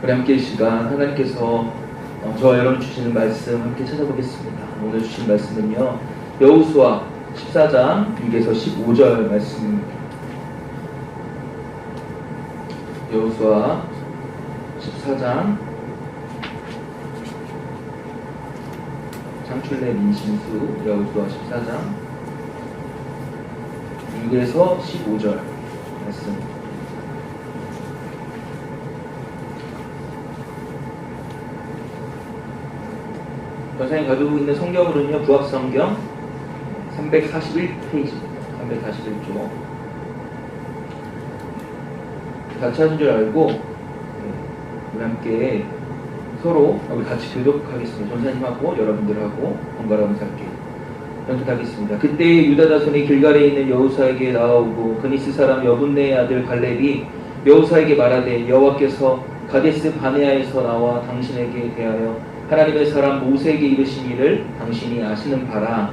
우리 함께 이 시간 하나님께서 저와 여러분 주시는 말씀 함께 찾아보겠습니다. 오늘 주신 말씀은요, 여호수아 14장 6에서 15절 말씀입니다. 여호수아 14장 창출내 민신수 여호수아 14장 6에서 15절 말씀. 전사님 가지고 있는 성경으로는요, 구약성경 341페이지입니다. 341조. 다 찾은 줄 알고 우리 함께 서로 우리 같이 교독하겠습니다. 전사님하고 여러분들하고 번갈아가면서 함께 연습하겠습니다. 그때 유다 자손이 길갈에 있는 여호수아에게 나아오고 그니스 사람 여분네의 아들 갈렙이 여호수아에게 말하되 여호와께서 가데스 바네아에서 나와 당신에게 대하여 하나님의 사람 모세에게 이르신 일을 당신이 아시는 바라.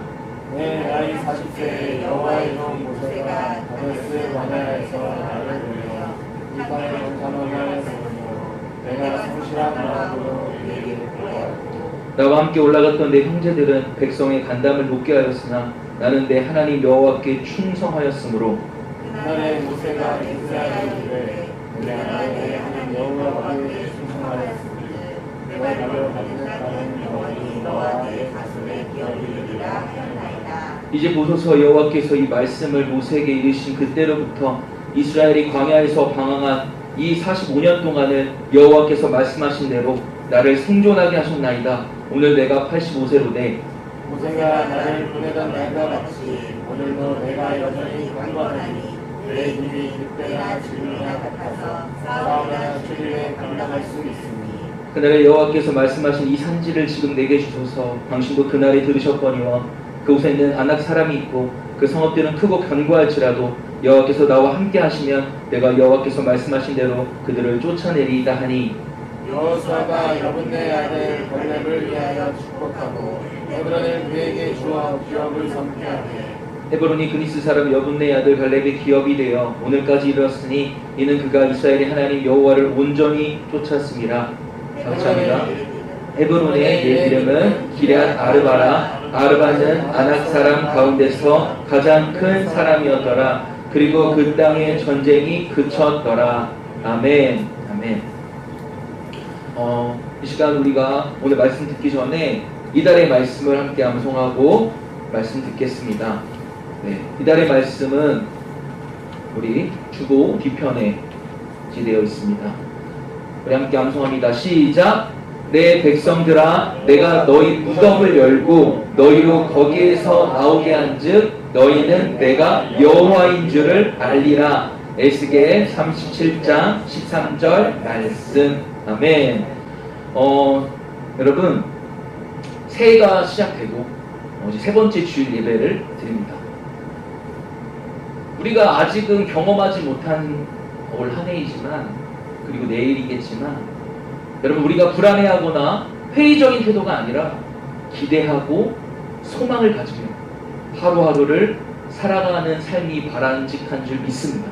내 나이 40세에 여호와의 종 모세가 가데스 바네아에서 나를 보내어 이 땅의 영산원을 세우며 내가 성실한 마음으로 그에게 보내었고 나와 함께 올라갔던 내 형제들은 백성의 간담을 높게 하였으나 나는 내 하나님 여호와께 충성하였으므로 그날에 모세가 이스라엘을 이르되 내가 내 하나님 여호와께 충성하였으니 내가 너를 받는 자는 영원히 너와 내 가슴에 기어이르리라 하였나이다. 이제 보소서 여호와께서 이 말씀을 모세에게 이르신 그때로부터 이스라엘이 광야에서 방황한 이 45년 동안을 여호와께서 말씀하신 대로 나를 생존하게 하셨나이다. 오늘 내가 85세로 돼 모세가 나를 보내던 날과 같이 오늘도 내가 여전히 강건하니 내 힘이 늑대나 질문이나 같아서 싸움이나 추리에 감당할 수 있으니 그날에 여호와께서 말씀하신 이 산지를 지금 내게 주소서. 당신도 그날에 들으셨거니와 그곳에는 아낙 사람이 있고 그 성읍들은 크고 견고할지라도 여호와께서 나와 함께 하시면 내가 여호와께서 말씀하신 대로 그들을 쫓아내리이다 하니 여호수아가 여분네 아들 갈렙을 위하여 축복하고 헤브론을 그에게 주어 기업을 섬게 하되 헤브론이 그니스 사람 여분네 아들 갈렙의 기업이 되어 오늘까지 이르렀으니 이는 그가 이스라엘의 하나님 여호와를 온전히 쫓았습니다. 감사합니다. 헤브론의 옛 이름은 기럇 아르바라. 아르바는 아낙 사람 가운데서 가장 큰 사람이었더라. 그리고 그 땅의 전쟁이 그쳤더라. 아멘. 아멘. 이 시간 우리가 오늘 말씀 듣기 전에 이달의 말씀을 함께 암송하고 말씀 듣겠습니다. 네, 이달의 말씀은 우리 주보 뒤편에 기재되어 있습니다. 우리 함께 암송합니다. 시작! 내 백성들아, 내가 너희 무덤을 열고 너희로 거기에서 나오게 한즉 너희는 내가 여호와인 줄을 알리라. 에스겔 37장 13절 말씀. 아멘. 여러분, 새해가 시작되고 세 번째 주일 예배를 드립니다. 우리가 아직은 경험하지 못한 올 한 해이지만, 그리고 내일이겠지만, 여러분, 우리가 불안해하거나 회의적인 태도가 아니라 기대하고 소망을 가지며 하루하루를 살아가는 삶이 바람직한 줄 믿습니다.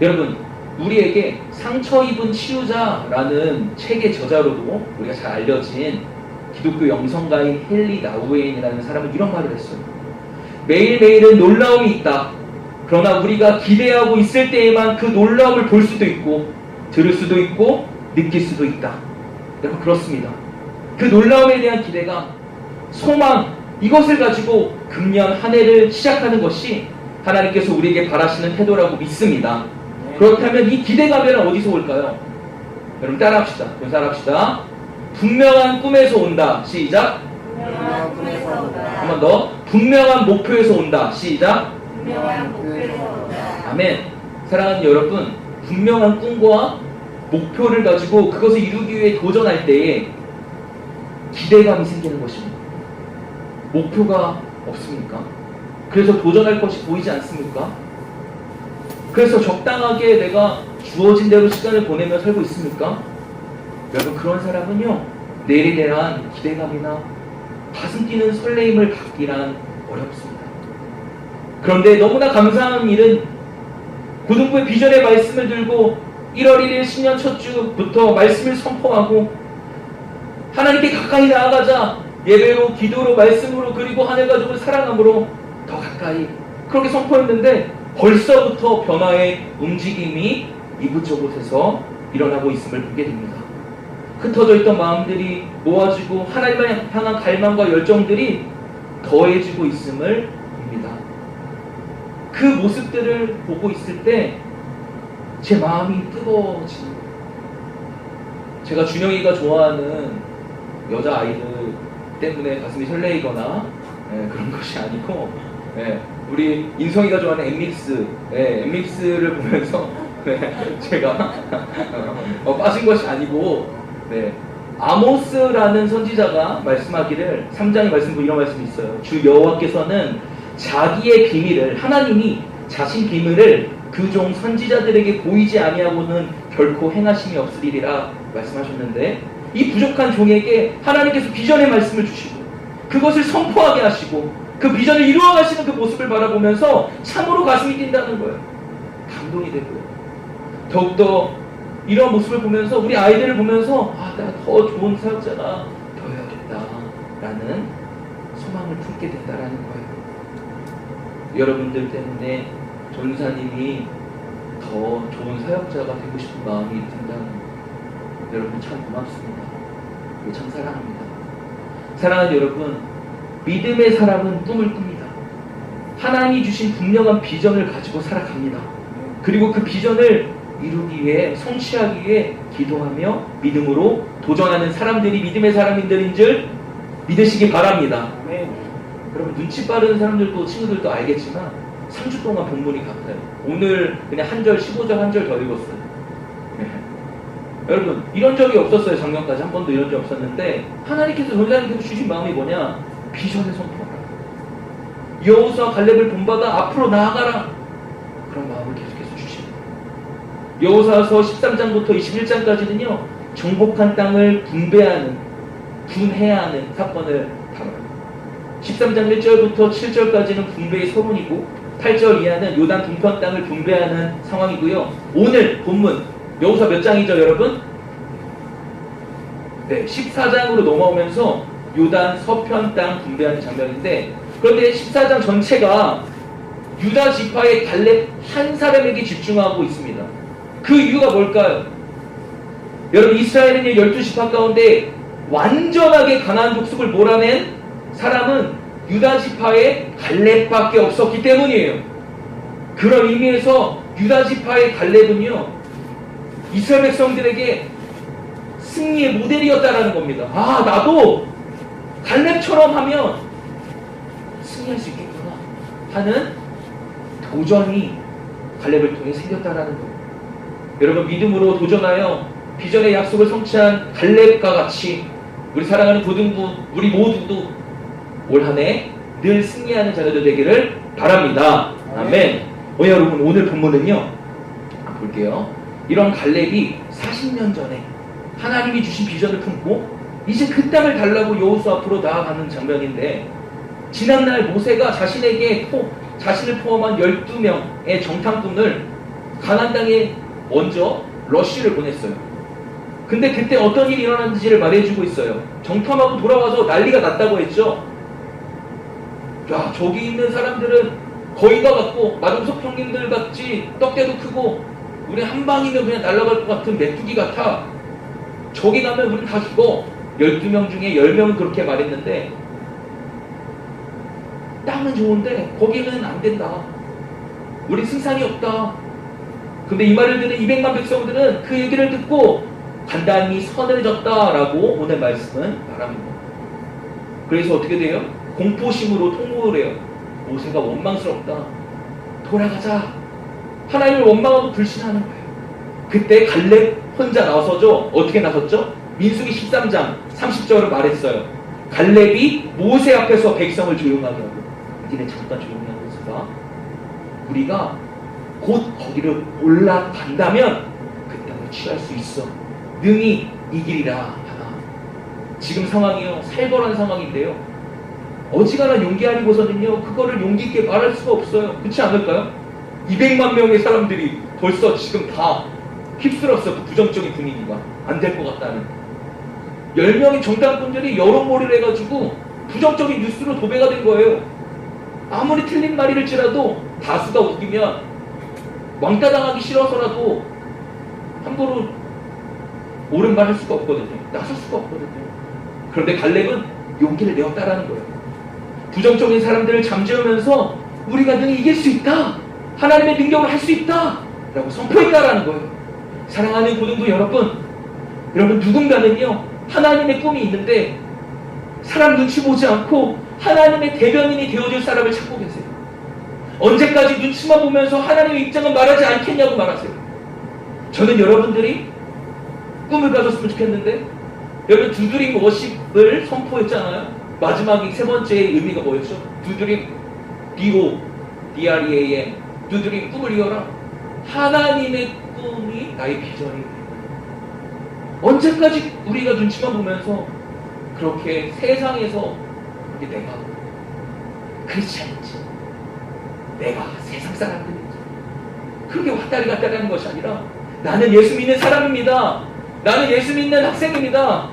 여러분, 우리에게 상처 입은 치유자라는 책의 저자로도 우리가 잘 알려진 기독교 영성가인 헨리 나우엔이라는 사람은 이런 말을 했어요. 매일매일은 놀라움이 있다. 그러나 우리가 기대하고 있을 때에만 그 놀라움을 볼 수도 있고 들을 수도 있고 느낄 수도 있다. 여러분, 그렇습니다. 그 놀라움에 대한 기대감, 소망, 이것을 가지고 금년 한 해를 시작하는 것이 하나님께서 우리에게 바라시는 태도라고 믿습니다. 그렇다면 이 기대감에는 어디서 올까요? 여러분, 따라합시다. 따라합시다. 분명한 꿈에서 온다. 시작. 분명한 꿈에서 온다. 한 번 더. 분명한 목표에서 온다. 시작. 분명한 목표에서 온다. 아멘. 사랑하는 여러분, 분명한 꿈과 목표를 가지고 그것을 이루기 위해 도전할 때에 기대감이 생기는 것입니다. 목표가 없습니까? 그래서 도전할 것이 보이지 않습니까? 그래서 적당하게 내가 주어진 대로 시간을 보내며 살고 있습니까? 여러분, 그런 사람은요, 내일에 대한 기대감이나 가슴 뛰는 설레임을 갖기란 어렵습니다. 그런데 너무나 감사한 일은 고등부의 비전의 말씀을 들고 1월 1일 신년 첫 주부터 말씀을 선포하고 하나님께 가까이 나아가자. 예배로, 기도로, 말씀으로, 그리고 하늘 가족을 사랑함으로 더 가까이, 그렇게 선포했는데 벌써부터 변화의 움직임이 이곳저곳에서 일어나고 있음을 보게 됩니다. 흩어져 있던 마음들이 모아지고 하나님을 향한 갈망과 열정들이 더해지고 있음을 봅니다. 그 모습들을 보고 있을 때 제 마음이 뜨거워지는 거예요. 제가 준영이가 좋아하는 여자아이들 때문에 가슴이 설레이거나 그런 것이 아니고, 우리 인성이가 좋아하는 엠믹스를 보면서 제가 빠진 것이 아니고, 아모스라는 선지자가 말씀하기를 3장의 말씀도 이런 말씀이 있어요. 주 여호와께서는 자기의 비밀을, 하나님이 자신 비밀을 그 종 선지자들에게 보이지 아니하고는 결코 행하심이 없으리라 말씀하셨는데, 이 부족한 종에게 하나님께서 비전의 말씀을 주시고 그것을 선포하게 하시고 그 비전을 이루어가시는 그 모습을 바라보면서 참으로 가슴이 뛴다는 거예요. 감동이 되고요. 더욱더 이런 모습을 보면서, 우리 아이들을 보면서 내가 더 좋은 사역자가 되어야겠다라는 소망을 품게 된다라는 거예요. 여러분들 때문에 전사님이 더 좋은 사역자가 되고 싶은 마음이 든다는, 여러분 참 고맙습니다. 그리고 참 사랑합니다. 사랑하는 여러분, 믿음의 사람은 꿈을 꿉니다. 하나님이 주신 분명한 비전을 가지고 살아갑니다. 그리고 그 비전을 이루기 위해, 성취하기 위해 기도하며 믿음으로 도전하는 사람들이 믿음의 사람인들인 줄 믿으시기 바랍니다. 여러분, 눈치 빠른 사람들도, 친구들도 알겠지만 3주 동안 본문이 같아요. 오늘 그냥 한 절, 15절 한 절 더 읽었어요. 여러분, 이런 적이 없었어요. 작년까지 한 번도 이런 적이 없었는데, 하나님께서 전사님께서 주신 마음이 뭐냐? 비전을 선포하라. 여호수아 갈렙을 본받아 앞으로 나아가라. 그런 마음을 계속해서 주십니다. 여호수아서 13장부터 21장까지는요, 정복한 땅을 분해해야 하는 사건을 다뤄요. 13장 1절부터 7절까지는 분배의 서론이고, 8절 이하는 요단 동편 땅을 분배하는 상황이고요. 오늘 본문 여호수아 몇 장이죠, 여러분? 14장으로 넘어오면서 요단 서편 땅 분배하는 장면인데, 그런데 14장 전체가 유다 지파의 갈렙 한 사람에게 집중하고 있습니다. 그 이유가 뭘까요? 여러분, 이스라엘은 12지파 가운데 완전하게 가나안 족속을 몰아낸 사람은 유다 지파의 갈렙밖에 없었기 때문이에요. 그런 의미에서 유다 지파의 갈렙은요, 이스라엘 백성들에게 승리의 모델이었다라는 겁니다. 나도 갈렙처럼 하면 승리할 수 있겠구나 하는 도전이 갈렙을 통해 생겼다라는 거예요. 여러분, 믿음으로 도전하여 비전의 약속을 성취한 갈렙과 같이 우리 사랑하는 고등부, 우리 모두도 올 한 해 늘 승리하는 자녀들 되기를 바랍니다. 아멘. 여러분, 오늘 본문은요, 볼게요. 이런 갈렙이 40년 전에 하나님이 주신 비전을 품고 이제 그 땅을 달라고 여호수아 앞으로 나아가는 장면인데, 지난날 모세가 자신을 포함한 12명의 정탐꾼을 가나안 땅에 먼저 러쉬를 보냈어요. 근데 그때 어떤 일이 일어났는지를 말해주고 있어요. 정탐하고 돌아와서 난리가 났다고 했죠. 야, 저기 있는 사람들은 거의 다 같고 마동석 형님들 같이 떡대도 크고, 우리 한 방이면 그냥 날아갈 것 같은 메뚜기 같아. 저기 가면 우리 다 죽어. 12명 중에 10명은 그렇게 말했는데, 땅은 좋은데 거기는 안 된다. 우리 승산이 없다. 근데 이 말을 듣는 200만 백성들은 그 얘기를 듣고 단단히 선을 졌다라고 오늘 말씀은 말합니다. 그래서 어떻게 돼요? 공포심으로 통곡을 해요. 모세가 원망스럽다. 돌아가자. 하나님을 원망하고 불신하는 거예요. 그때 갈렙 혼자 나서죠. 어떻게 나섰죠? 민수기 13장 30절을 말했어요. 갈렙이 모세 앞에서 백성을 조용하게 하고, 니네 잠깐 조용히 하고 있어봐. 우리가 곧 거기를 올라간다면 그 땅을 취할 수 있어. 능히 이기리라 하나. 지금 상황이요, 살벌한 상황인데요, 어지간한 용기 아니고서는요 그거를 용기 있게 말할 수가 없어요. 그렇지 않을까요? 200만 명의 사람들이 벌써 지금 다 휩쓸었어. 그 부정적인 분위기가 안 될 것 같다는 10명의 정당분들이 여론몰이를 해가지고 부정적인 뉴스로 도배가 된 거예요. 아무리 틀린 말일지라도 다수가 웃기면 왕따 당하기 싫어서라도 함부로 옳은 말 할 수가 없거든요. 나설 수가 없거든요. 그런데 갈렙은 용기를 내었다라는 거예요. 부정적인 사람들을 잠재우면서 우리가 능히 이길 수 있다, 하나님의 능력을 할 수 있다 라고 선포했다라는 거예요. 사랑하는 고등부 여러분 누군가는요 하나님의 꿈이 있는데 사람 눈치 보지 않고 하나님의 대변인이 되어줄 사람을 찾고 계세요. 언제까지 눈치만 보면서 하나님의 입장은 말하지 않겠냐고 말하세요. 저는 여러분들이 꿈을 가졌으면 좋겠는데, 여러분 두드림 워십을 선포했잖아요. 마지막에 세 번째 의미가 뭐였죠? 두드림 DO DREAM 두드림 꿈을 이어라. 하나님의 꿈이 나의 비전이. 언제까지 우리가 눈치만 보면서 그렇게 세상에서 내가 그렇지 않지, 내가 세상 사람들이지, 그렇게 왔다리 갔다리 하는 것이 아니라 나는 예수 믿는 사람입니다, 나는 예수 믿는 학생입니다,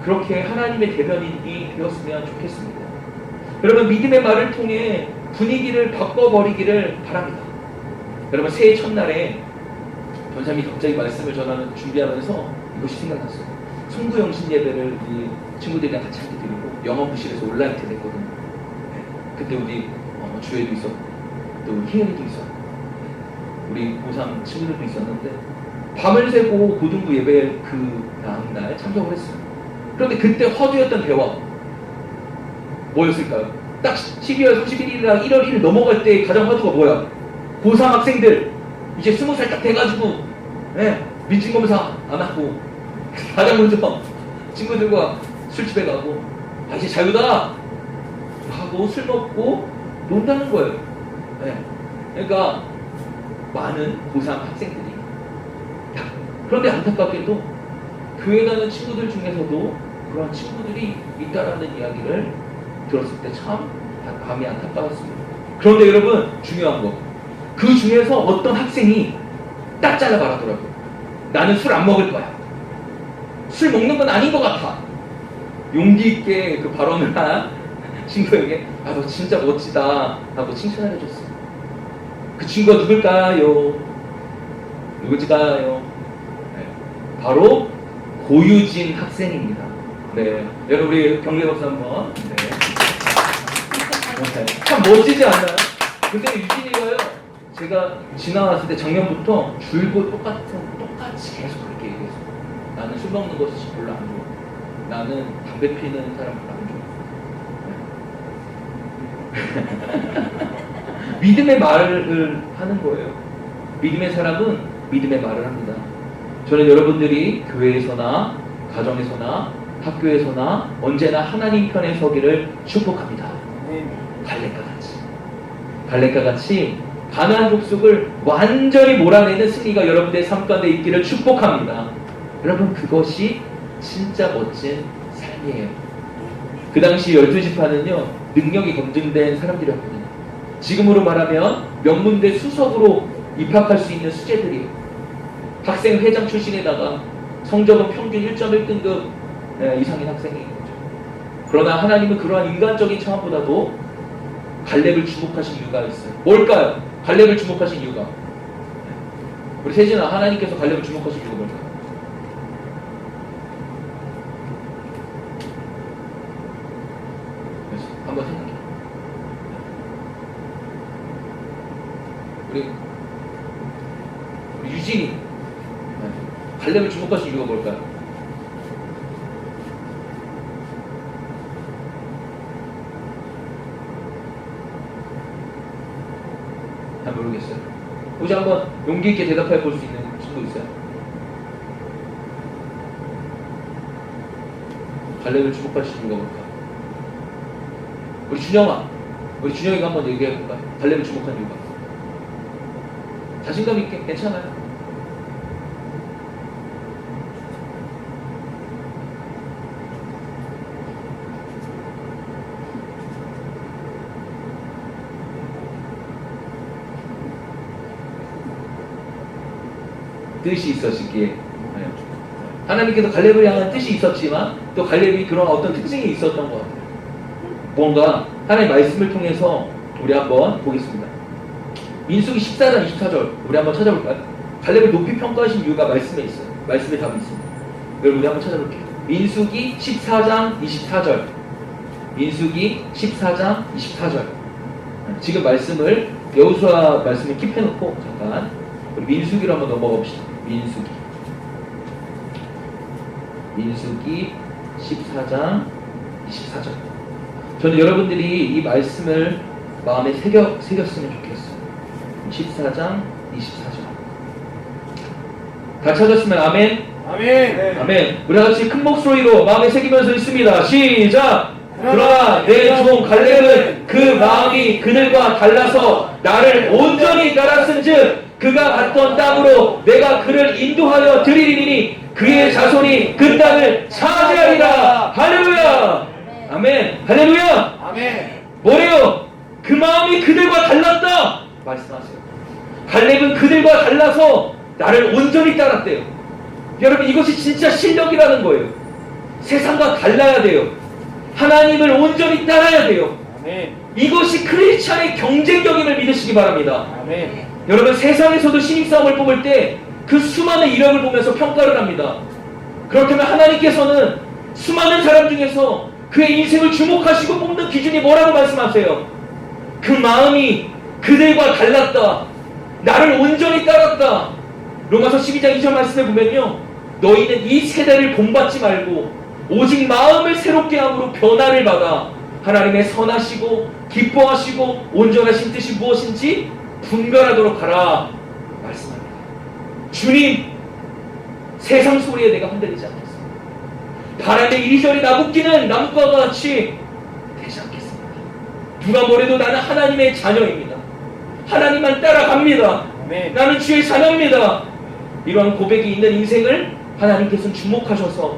그렇게 하나님의 대변인이 되었으면 좋겠습니다. 여러분 믿음의 말을 통해 분위기를 바꿔버리기를 바랍니다. 여러분 새해 첫날에 전사님이 갑자기 말씀을 전하는 준비하면서 이것이 생각났어요. 송구영신 예배를 우리 친구들이랑 같이 함께 드리고 영어부실에서 온라인 때 됐거든요. 네. 그때 우리 주혜도 있었고 또 희연이도 있었고 우리 고3 친구들도 있었는데 밤을 새고 고등부 예배 그 다음날 참석을 했어요. 그런데 그때 화두였던 대화 뭐였을까요? 딱 12월 31일이랑 1월 1일 넘어갈 때 가장 화두가 뭐야? 고3 학생들 이제 20살 딱 돼가지고 민증검사 안 하고 가장 먼저 친구들과 술집에 가고 이제 자유다 하고 술 먹고 논다는 거예요. 그러니까 많은 고3 학생들이 그런데 안타깝게도 교회 가는 친구들 중에서도 그런 친구들이 있다라는 이야기를 들었을 때 참 마음이 안타까웠습니다. 그런데 여러분 중요한 거, 그 중에서 어떤 학생이 딱 잘라 말하더라고요. 나는 술 안 먹을 거야. 술 먹는 건 아닌 것 같아. 용기 있게 그 발언을 한 친구에게 너 진짜 멋지다 하고 칭찬을 해줬어요. 그 친구가 누굴까요? 누구일까요? 바로 고유진 학생입니다. 네, 여러분 우리 경례 박수 한번. 네. 참 멋지지 않나요? 근데 유진이가요, 제가 지나왔을 때 작년부터 줄곧 똑같이 계속 그렇게 얘기했어요. 나는 술 먹는 것이 별로 안 좋아. 나는 담배 피는 사람 별로 안 좋아. 믿음의 말을 하는 거예요. 믿음의 사람은 믿음의 말을 합니다. 저는 여러분들이 교회에서나 가정에서나 학교에서나 언제나 하나님 편에 서기를 축복합니다. 갈렙과 같이 가나안 족속을 완전히 몰아내는 승리가 여러분들의 삶 가운데 있기를 축복합니다. 여러분 그것이 진짜 멋진 삶이에요. 그 당시 12지파는요 능력이 검증된 사람들이었거든요. 지금으로 말하면 명문대 수석으로 입학할 수 있는 수재들이에요. 학생 회장 출신에다가 성적은 평균 1.1등급 이상인 학생인 거죠. 그러나 하나님은 그러한 인간적인 차원보다도 갈렙을 주목하신 이유가 있어요. 뭘까요? 갈렙을 주목하신 이유가. 우리 세진아, 하나님께서 갈렙을 주목하신 이유가 뭘까요? 그래서 한번 생각해. 우리 유진이 갈렙을 주목하신 이유가 뭘까요? 잘 모르겠어요. 혹시 한번 용기 있게 대답해 볼 수 있는 친구 있어요? 갈렙을 주목하신 이유가 뭘까? 우리 준영이가 한번 얘기해 볼까요? 갈렙을 주목한 이유가. 자신감 있게 괜찮아요. 뜻이 있었기에 네. 하나님께서 갈렙을 향한 뜻이 있었지만 또 갈렙이 그런 어떤 특징이 있었던 것 같아요. 뭔가 하나님의 말씀을 통해서 우리 한번 보겠습니다. 민수기 14장 24절 우리 한번 찾아볼까요? 갈렙을 높이 평가하신 이유가 말씀에 있어요. 말씀에 답이 있습니다. 여러분 우리 한번 찾아볼게요. 민수기 14장 24절 민수기 14장 24절 지금 말씀을 여호수아 말씀을 킵해놓고 잠깐 우리 민수기로 한번 넘어가 봅시다. 민수기 14장 24절 저는 여러분들이 이 말씀을 마음에 새겼으면 좋겠어요. 14장 24절 다 찾았으면 아멘. 아멘. 아멘. 우리 같이 큰 목소리로 마음에 새기면서 있습니다. 시작. 그러나 내 종 갈렙은 그 마음이 그들과 달라서 나를 온전히 따랐은즉 그가 갔던 땅으로 내가 그를 인도하여 드리리니 그의 자손이 그 땅을 차지하리라. 할렐루야. 아멘. 할렐루야. 아멘. 뭐래요? 그 마음이 그들과 달랐다 말씀하세요. 갈렙은 그들과 달라서 나를 온전히 따랐대요. 여러분 이것이 진짜 실력이라는 거예요. 세상과 달라야 돼요. 하나님을 온전히 따라야 돼요. 아멘. 이것이 크리스찬의 경쟁력임을 믿으시기 바랍니다. 아멘. 여러분 세상에서도 신입사원을 뽑을 때 그 수많은 이력을 보면서 평가를 합니다. 그렇다면 하나님께서는 수많은 사람 중에서 그의 인생을 주목하시고 뽑는 기준이 뭐라고 말씀하세요? 그 마음이 그들과 달랐다. 나를 온전히 따랐다. 로마서 12장 2절 말씀에 보면요. 너희는 이 세대를 본받지 말고 오직 마음을 새롭게 함으로 변화를 받아 하나님의 선하시고 기뻐하시고 온전하신 뜻이 무엇인지 분별하도록 하라 말씀합니다. 주님, 세상 소리에 내가 흔들리지 않겠습니다. 바람에 이리저리 나부끼는 나무과 같이 되지 않겠습니다. 누가 뭐래도 나는 하나님의 자녀입니다. 하나님만 따라갑니다. 아멘. 나는 주의 자녀입니다. 이러한 고백이 있는 인생을 하나님께서는 주목하셔서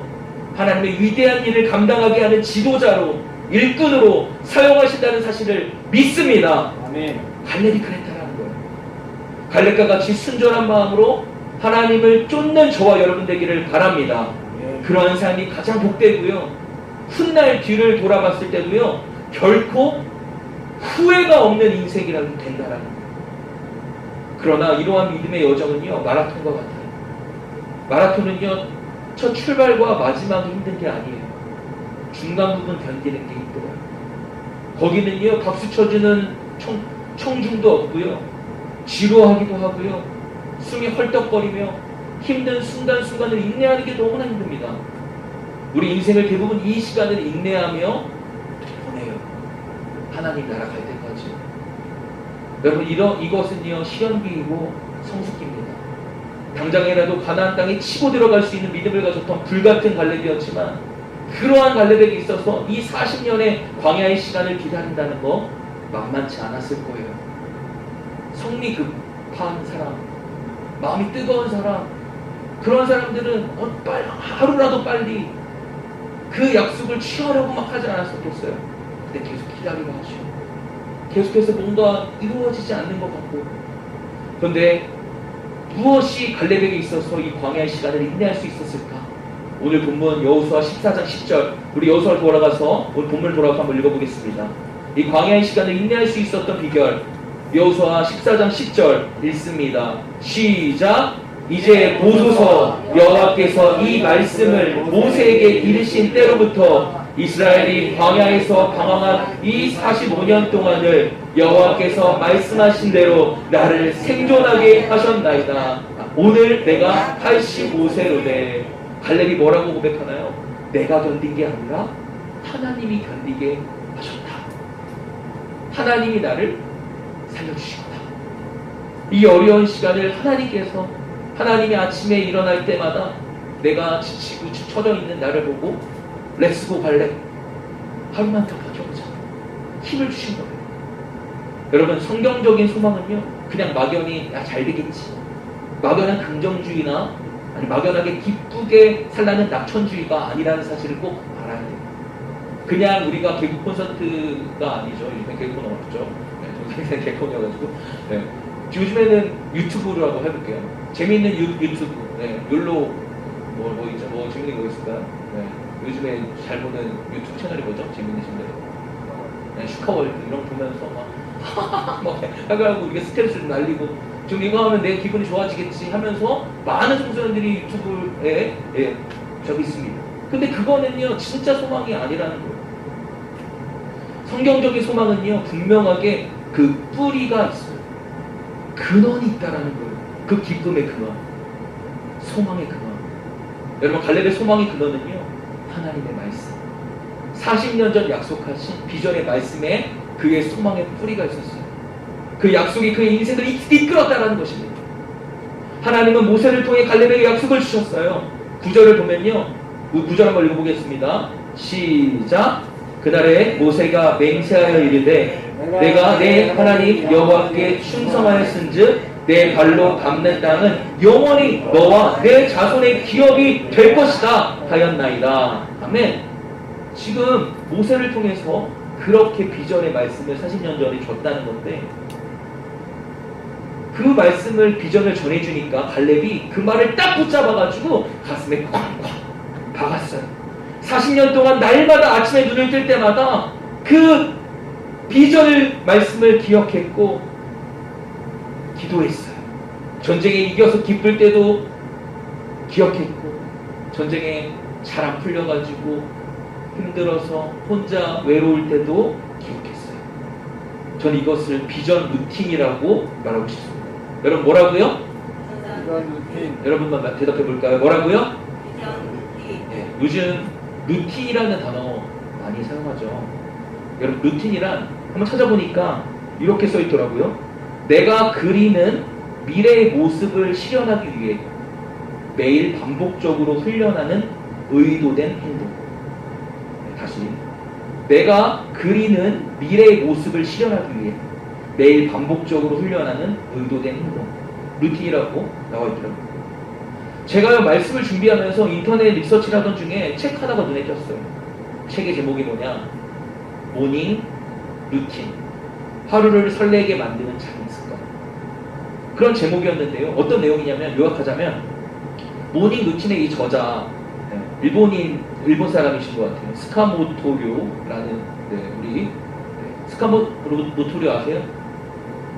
하나님의 위대한 일을 감당하게 하는 지도자로 일꾼으로 사용하신다는 사실을 믿습니다. 아멘. 갈렙이 그랬다라는 거예요. 갈렙과 같이 순전한 마음으로 하나님을 쫓는 저와 여러분 되기를 바랍니다. 아멘. 그러한 삶이 가장 복되고요. 훗날 뒤를 돌아봤을 때도요. 결코 후회가 없는 인생이라도 된다라는 거예요. 그러나 이러한 믿음의 여정은요. 마라톤과 같아요. 마라톤은요. 첫 출발과 마지막이 힘든 게 아니에요. 중간 부분 견디는 게 힘들어요. 거기는요. 박수 쳐주는 청중도 없고요. 지루하기도 하고요. 숨이 헐떡거리며 힘든 순간순간을 인내하는 게 너무나 힘듭니다. 우리 인생을 대부분 이 시간을 인내하며 보내요. 하나님 나라 갈 때까지. 여러분 이것은요. 시련기이고 성숙기입니다. 당장이라도 가나안 땅에 치고 들어갈 수 있는 믿음을 가졌던 불같은 갈렙이었지만 그러한 갈렙에게 있어서 이 40년의 광야의 시간을 기다린다는 거 만만치 않았을 거예요. 성미 급한 사람, 마음이 뜨거운 사람, 그런 사람들은 하루라도 빨리 그 약속을 취하려고 막 하지 않았었겠어요. 근데 계속 기다리고 하죠. 계속해서 뭔가 이루어지지 않는 것 같고. 그런데 무엇이 갈렙에게 있어서 이 광야의 시간을 인내할 수 있었을까? 오늘 본문 여호수아 14장 10절 우리 여호수아로 돌아가서 오늘 본문을 돌아가서 한번 읽어보겠습니다. 이 광야의 시간을 인내할 수 있었던 비결 여호수아 14장 10절 읽습니다. 시작. 이제 보소서 여호와께서 이 말씀을 모세에게 이르신 때로부터 이스라엘이 광야에서 방황한 이 45년 동안을 여호와께서 말씀하신 대로 나를 생존하게 하셨나이다. 오늘 내가 85세로 돼. 갈렙이 뭐라고 고백하나요? 내가 견딘 게 아니라 하나님이 견디게 하셨다. 하나님이 나를 살려주시겠다. 이 어려운 시간을 하나님이 아침에 일어날 때마다 내가 지치고 처져 있는 나를 보고 렛츠고 갈렙 하루만 더 버텨보자 힘을 주신 거예요. 여러분 성경적인 소망은요 그냥 막연히 잘 되겠지, 막연한 긍정주의나 아니 막연하게 기쁘게 살라는 낙천주의가 아니라는 사실을 꼭 알아야 돼요. 그냥 우리가 개그 콘서트가 아니죠. 요즘에 개그 코너 없죠. 네, 저는 개콘이어가지고 요즘에는 유튜브라고 해볼게요. 재미있는 유튜브. 네, 율로 뭐 있죠? 뭐 재밌는 거 있을까요? 네, 요즘에 잘 보는 유튜브 채널이 뭐죠? 재밌으신 데. 네, 슈카월드 이런 거 보면서 막 해가지고 이게 스트레스를 날리고 지금 이거 하면 내 기분이 좋아지겠지 하면서 많은 청소년들이 유튜브에 저기 있습니다. 근데 그거는요 진짜 소망이 아니라는 거예요. 성경적인 소망은요 분명하게 그 뿌리가 있어요. 근원이 있다라는 거예요. 그 기쁨의 근원, 소망의 근원. 여러분 갈렙의 소망의 근원은요 하나님의 말씀. 40년 전 약속하신 비전의 말씀에 그의 소망의 뿌리가 있었어요. 그 약속이 그의 인생을 이끌었다라는 것입니다. 하나님은 모세를 통해 갈렙에게 약속을 주셨어요. 9절을 보면요. 9절 한번 읽어보겠습니다. 시작. 그날에 모세가 맹세하여 이르되 내가 내 하나님 여호와께 충성하였은즉 내 발로 밟는 땅은 영원히 너와 내 자손의 기업이 될 것이다 하였나이다. 아멘. 지금 모세를 통해서 그렇게 비전의 말씀을 40년 전에 줬다는 건데 그 말씀을 비전을 전해주니까 갈렙이 그 말을 딱 붙잡아가지고 가슴에 쾅쾅 박았어요. 40년 동안 날마다 아침에 눈을 뜰 때마다 그 비전을 말씀을 기억했고 기도했어요. 전쟁에 이겨서 기쁠 때도 기억했고 전쟁에 잘 안 풀려가지고 힘들어서 혼자 외로울 때도 기억했어요. 전 이것을 비전 루틴이라고 말하고 싶습니다. 여러분 뭐라고요? 비전 루틴. 여러분만 대답해 볼까요? 뭐라고요? 비전 루틴. 네, 요즘 루틴이라는 단어 많이 사용하죠. 여러분 루틴이란 한번 찾아보니까 이렇게 써 있더라고요. 내가 그리는 미래의 모습을 실현하기 위해 매일 반복적으로 훈련하는 의도된 행동. 다시 내가 그리는 미래의 모습을 실현하기 위해 매일 반복적으로 훈련하는 의도된 행동. 루틴이라고 나와 있더라고요. 제가 말씀을 준비하면서 인터넷 리서치를 하던 중에 책 하나가 눈에 띄었어요. 책의 제목이 뭐냐? 모닝 루틴. 하루를 설레게 만드는 작은 습관. 그런 제목이었는데요. 어떤 내용이냐면 요약하자면 모닝 루틴의 이 저자 일본 사람이신 것 같아요. 스카모토료라는 우리 스카모토료 아세요?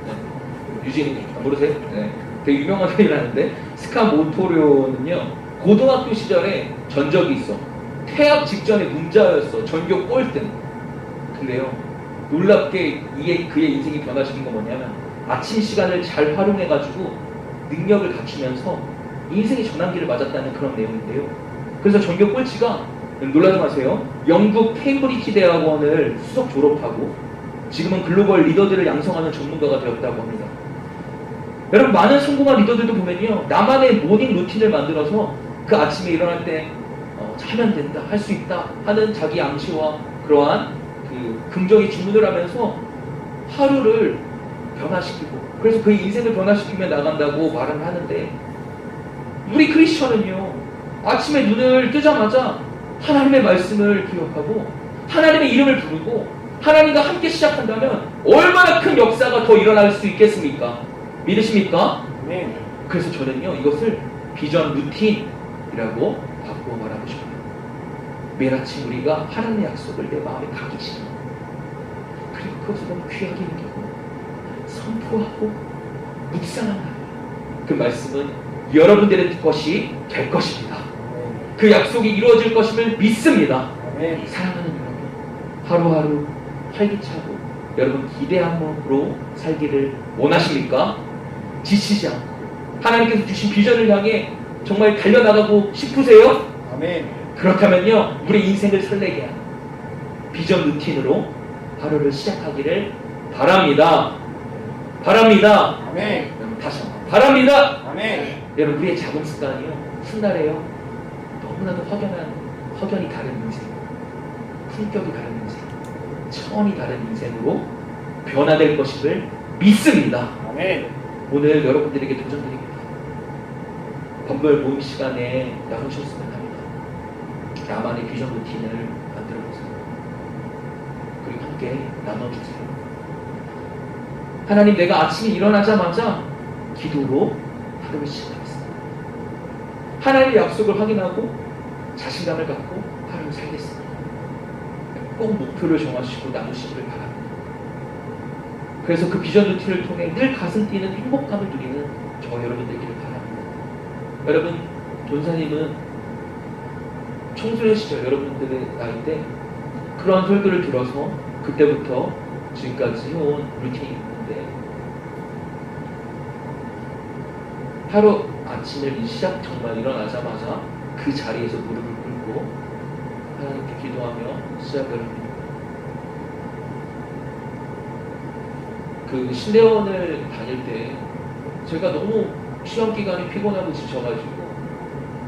네. 유진이 모르세요? 네. 되게 유명한 사람이라는데 스카모토료는요 고등학교 시절에 전적이 있어. 퇴학 직전에 문자였어. 전교 꼴등. 근데요 놀랍게 이게 그의 인생이 변화시킨 건 뭐냐면 아침 시간을 잘 활용해가지고 능력을 갖추면서 인생의 전환기를 맞았다는 그런 내용인데요. 그래서 전교 꼴찌가 놀라지 마세요. 영국 케임브리지 대학원을 수석 졸업하고 지금은 글로벌 리더들을 양성하는 전문가가 되었다고 합니다. 여러분 많은 성공한 리더들도 보면요 나만의 모닝 루틴을 만들어서 그 아침에 일어날 때 하면 된다, 할 수 있다 하는 자기 암시와 그러한 그 긍정의 주문을 하면서 하루를 변화시키고 그래서 그의 인생을 변화시키며 나간다고 말을 하는데 우리 크리스천은요 아침에 눈을 뜨자마자 하나님의 말씀을 기억하고 하나님의 이름을 부르고 하나님과 함께 시작한다면 얼마나 큰 역사가 더 일어날 수 있겠습니까? 믿으십니까? 네. 그래서 저는요 이것을 비전 루틴이라고 바꾸어 말하고 싶어요. 매일 아침 우리가 하나님의 약속을 내 마음에 각인시키고 그리고 그것을 너무 귀하게 여기고 선포하고 묵상하는 그 말씀은 여러분들의 것이 될 것입니다. 그 약속이 이루어질 것임을 믿습니다. 네. 사랑하는 여러분 하루하루 활기차고 여러분 기대함으로 살기를 원하십니까? 지치지 않고 하나님께서 주신 비전을 향해 정말 달려나가고 싶으세요? 아멘. 그렇다면요 우리 인생을 설레게 하는 비전 루틴으로 하루를 시작하기를 바랍니다. 바랍니다. 아멘. 여러분 다시 한번 바랍니다. 아멘. 여러분 우리의 작은 습관이요 훗날에요 너무나도 확연히 다른 인생, 품격이 다른 인생, 차원이 다른 인생으로 변화될 것임을 믿습니다. 아멘. 오늘 여러분들에게 도전드립니다. 건물 모임 시간에 나누셨으면 합니다. 나만의 비전 루틴을 만들어보세요. 그리고 함께 나눠주세요. 하나님, 내가 아침에 일어나자마자 기도로 하루를 시작하겠습니다. 하나님의 약속을 확인하고 자신감을 갖고 하루를 살겠습니다. 꼭 목표를 정하시고 나누시기를 바랍니다. 그래서 그 비전 루틴을 통해 늘 가슴 뛰는 행복감을 누리는 저 여러분 되기를 바랍니다. 여러분, 전사님은 청소년 시절 여러분들의 나이 때 그러한 설교를 들어서 그때부터 지금까지 해온 루틴이 있는데, 하루 아침을 시작 정말 일어나자마자 그 자리에서 무릎을 꿇고 하나님께 기도하며 시작을 합니다. 그 신대원을 다닐 때 제가 너무 시험 기간이 피곤하고 지쳐가지고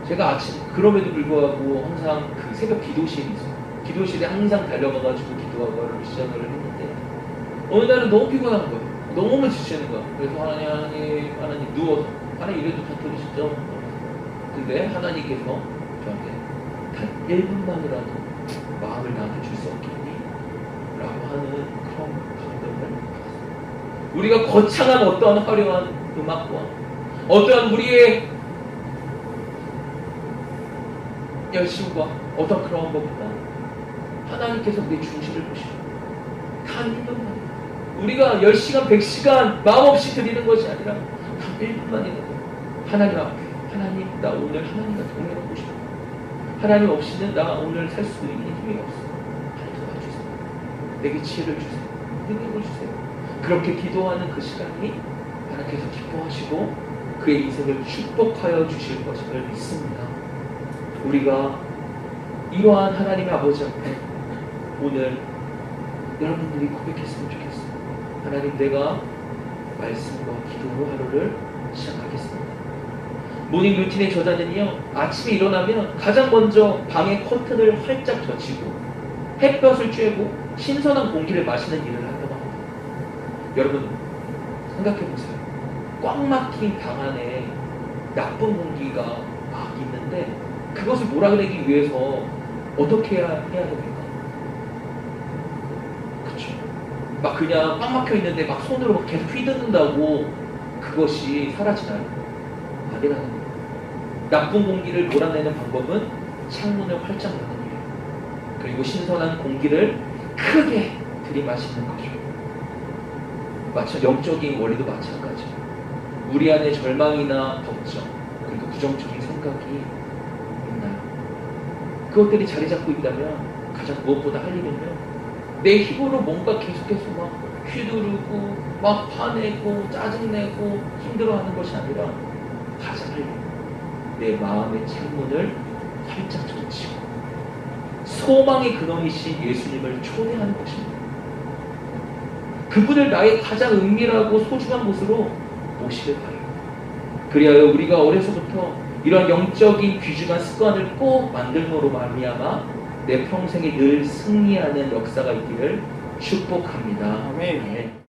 제가 아침 그럼에도 불구하고 항상 그 새벽 기도실이 있어요. 기도실에 항상 달려가가지고 기도하고 하루를 시작을 했는데 어느 날은 너무 피곤한 거예요. 너무 지치는 거예요. 그래서 하나님 누워서 하나님 이래도 다 들으시죠? 근데 하나님께서 저한테 단 1분만이라도 마음을 나한테 줄 수 없겠니? 라고 하는 그런 감동을 받았어요. 우리가 거창한 어떠한 화려한 음악과 어떠한 우리의 열심과 어떤 그런 것보다 하나님께서 우리의 중심을 보시고 단 1분만, 우리가 10시간, 100시간 마음없이 드리는 것이 아니라 단 1분만이라도 하나님 앞에, 하나님, 나 오늘 하나님과 동행하고 싶어. 하나님 없이는 나 오늘 살 수 있는 힘이 없어. 하나님 도와주세요. 내게 지혜를 주세요. 능력을 주세요. 그렇게 기도하는 그 시간이 하나님께서 기뻐하시고 그의 인생을 축복하여 주실 것을 믿습니다. 우리가 이러한 하나님의 아버지 앞에 오늘 여러분들이 고백했으면 좋겠어요. 하나님, 내가 말씀과 기도로 하루를 시작하겠습니다. 모닝 루틴의 저자는요, 아침에 일어나면 가장 먼저 방의 커튼을 활짝 젖히고 햇볕을 쬐고 신선한 공기를 마시는 일을 한다고 합니다. 여러분, 생각해보세요. 꽉 막힌 방 안에 나쁜 공기가 막 있는데 그것을 몰아내기 위해서 어떻게 해야 됩니까? 그쵸? 막 그냥 꽉 막혀 있는데 막 손으로 막 계속 휘두른다고 그것이 사라지나요? 아니라는 거예요. 나쁜 공기를 몰아내는 방법은 창문을 활짝 여는 일이에요. 그리고 신선한 공기를 크게 들이마시는 거죠. 영적인 원리도 마찬가지예요. 우리 안에 절망이나 걱정, 그리고 부정적인 생각이 있나요? 그것들이 자리 잡고 있다면 가장 무엇보다 할 일은요, 내 힘으로 뭔가 계속해서 막 휘두르고 막 화내고 짜증내고 힘들어하는 것이 아니라 가장 할 일, 내 마음의 창문을 활짝 젖히고 소망의 근원이신 예수님을 초대하는 것입니다. 그분을 나의 가장 은밀하고 소중한 곳으로 모시길 바라요. 그리하여 우리가 어려서부터 이러한 영적인 귀중한 습관을 꼭 만들므로 말미암아 내 평생에 늘 승리하는 역사가 있기를 축복합니다. 아멘. 아멘.